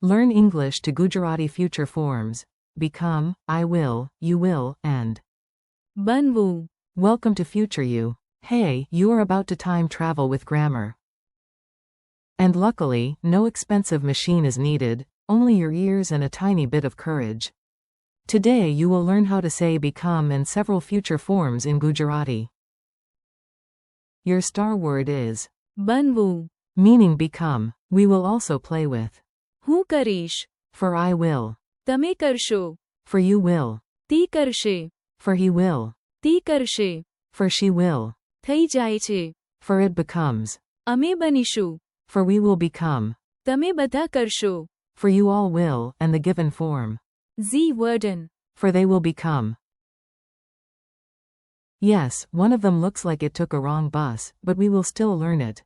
Learn English to Gujarati future forms. Become, I will, you will, and બનવું. welcome to future you. Hey, you are about to time travel with grammar. And luckily, no expensive machine is needed, only your ears and a tiny bit of courage. Today you will learn how to say become and several future forms in Gujarati. Your star word is બનવું. meaning become. We will also play with હું કરીશ. for I will, તમે કરશો. for you will, તી કરશે. for he will, તી કરશે. for she will, થઈ જાય છે. for it becomes, અમે બનીશું. for we will become, તમે બધા કરશો. for you all will, and the given form, Zee વર્ડન. for they will become. Yes, one of them looks like it took a wrong bus, but we will still learn it.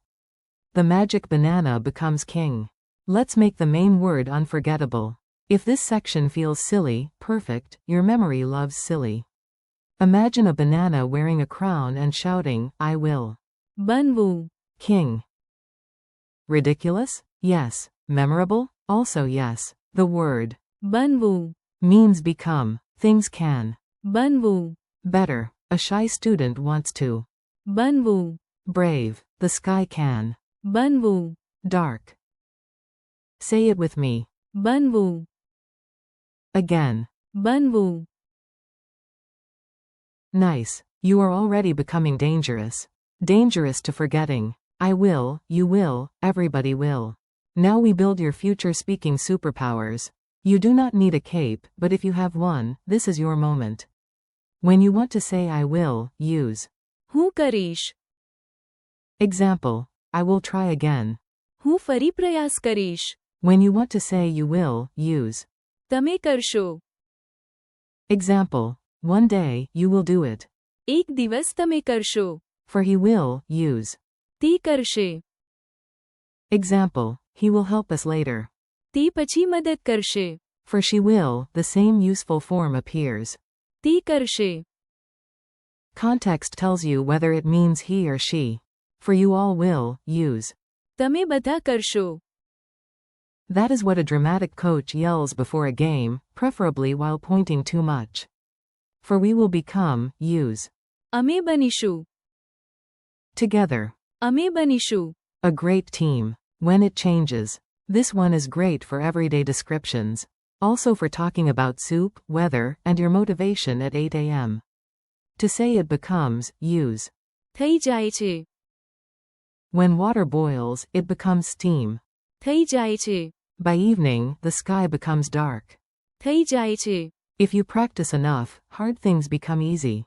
The magic banana becomes king. Let's make the main word unforgettable. If this section feels silly, perfect, your memory loves silly. Imagine a banana wearing a crown and shouting, I will. બનવું. King. Ridiculous? Yes. Memorable? Also yes. The word બનવું. means become. Things can. બનવું. Better. A shy student wants to. બનવું. Brave. The sky can. બનવું. Dark. Say it with me. બનવું. Again. બનવું. Nice. You are already becoming dangerous. Dangerous to forgetting. I will, you will, everybody will. Now we build your future speaking superpowers. You do not need a cape, but if you have one, this is your moment. When you want to say I will, use હું કરીશ. example, I will try again. હું ફરી પ્રયાસ કરીશ. When you want to say you will, use તમે કરશો. example, one day, you will do it. એક દિવસ તમે કરશો. For he will, use તી કરશે. example, he will help us later. તી પછી મદદ કરશે. For she will, the same useful form appears. તી કરશે. Context tells you whether it means he or she. For you all will, use તમે બધા કરશો. That is what a dramatic coach yells before a game, preferably while pointing too much. For we will become, use અમે બનીશું. together. અમે બનીશું. A great team. When it changes. This one is great for everyday descriptions. Also for talking about soup, weather, and your motivation at 8 a.m. To say it becomes, use થઈ જાય છે. when water boils, it becomes steam. થઈ જાય છે. By evening, the sky becomes dark. થઈ જાય છે. If you practice enough, hard things become easy.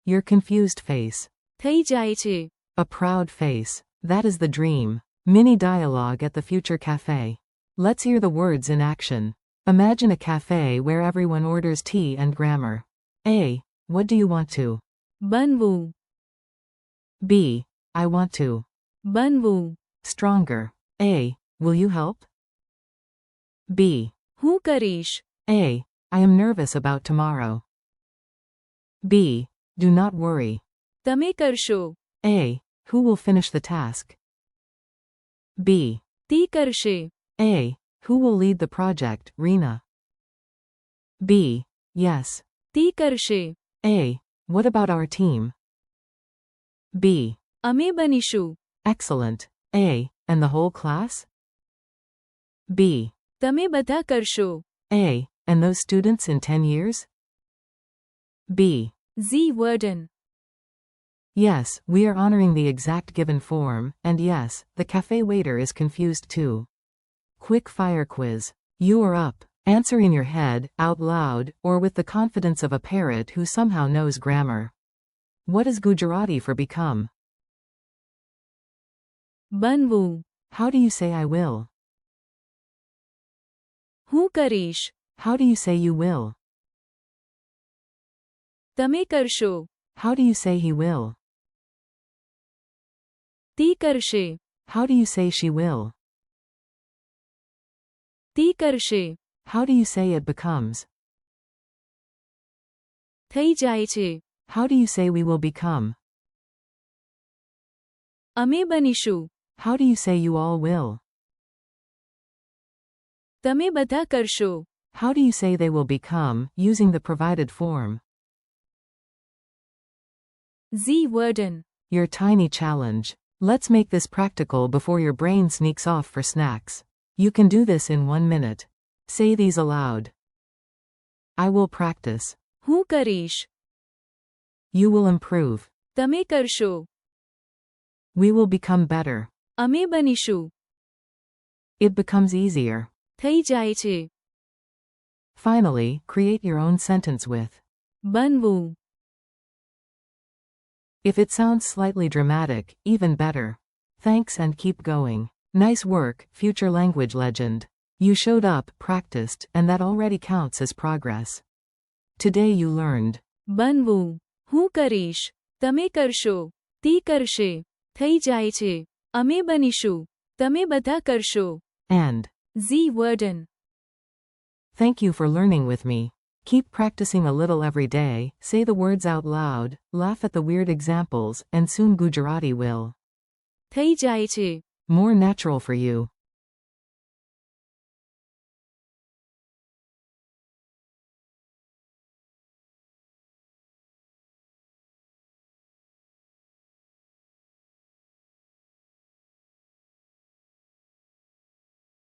Your confused face. થઈ જાય છે. A proud face. That is the dream. Mini dialogue at the future cafe. Let's hear the words in action. Imagine a cafe where everyone orders tea and grammar. A. What do you want to? બનવું. B. I want to. બનવું. Stronger. A. Will you help? B. હું કરીશ. A. I am nervous about tomorrow. B. Do not worry. તમે કરશો. A. Who will finish the task? B. તી કરશે. A. Who will lead the project, Rena? B. Yes. તી કરશે. A. What about our team? B. અમે બનીશું. Excellent. A. And the whole class? B. તમે બધા કરશો. A. And those students in 10 years? B. Zee વર્ડન. Yes, we are honoring the exact given form, and yes, the cafe waiter is confused too. Quick fire quiz. You are up. Answer in your head, out loud, or with the confidence of a parrot who somehow knows grammar. What is Gujarati for become? બનવું. How do you say I will? હું કરીશ. How do you say you will? તમે કરશો. How do you say he will? તી કરશે. How do you say she will? તી કરશે. How do you say it becomes? થઈ જાય છે. How do you say we will become? અમે બનીશું. How do you say you all will? તમે બધા કરશો. How do you say they will become, using the provided form? Ch.121. Your tiny challenge. Let's make this practical before your brain sneaks off for snacks. You can do this in 1 minute. Say these aloud. I will practice. હું કરીશ. You will improve. તમે કરશો. We will become better. અમે બનીશું. It becomes easier. થઈ જાય છે. Finally, create your own sentence with. બનવું. If it sounds slightly dramatic, even better. Thanks and keep going. Nice work, future language legend. You showed up, practiced, and that already counts as progress. Today you learned. બનવું. હું કરીશ. તમે કરશો. તી કરશે. થઈ જાય છે. અમે બનીશું. તમે બધા કરશો. And. Ch.121. Thank you for learning with me. Keep practicing a little every day, say the words out loud, laugh at the weird examples, and soon Gujarati will. થઈ જાય છે. More natural for you.